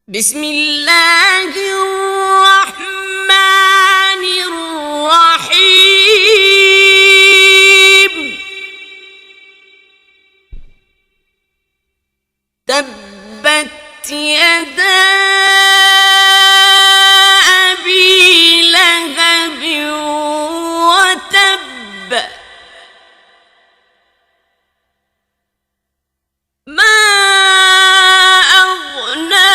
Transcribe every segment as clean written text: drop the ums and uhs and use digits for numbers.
بسم الله الرحمن الرحيم تبت يدا أبي لهب وتب ما أغنى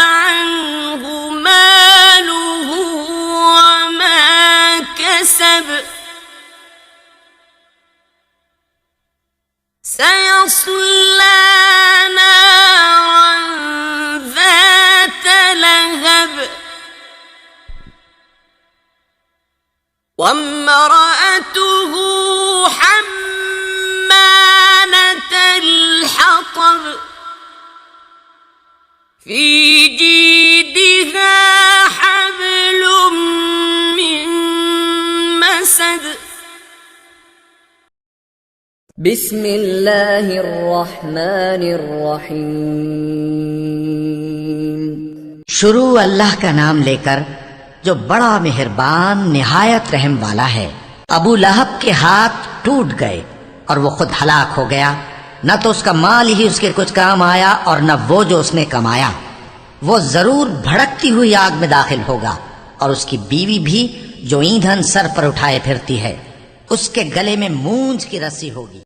عنه ماله وما كسب سيصلى نارا ذات لهب وامرأته حمالة الحطب في جيدها حبل من مسد بسم الله الرحمن الرحیم शुरू अल्लाह का नाम लेकर जो बड़ा मेहरबान निहायत रहम वाला है। अबू लहब के हाथ टूट गए और वो खुद हलाक हो गया। न तो उसका माल ही उसके कुछ काम आया और न वो जो उसने कमाया। वो जरूर भड़कती हुई आग में दाखिल होगा और उसकी बीवी भी जो ईंधन सर पर उठाए फिरती है, उसके गले में मूंज की रस्सी होगी।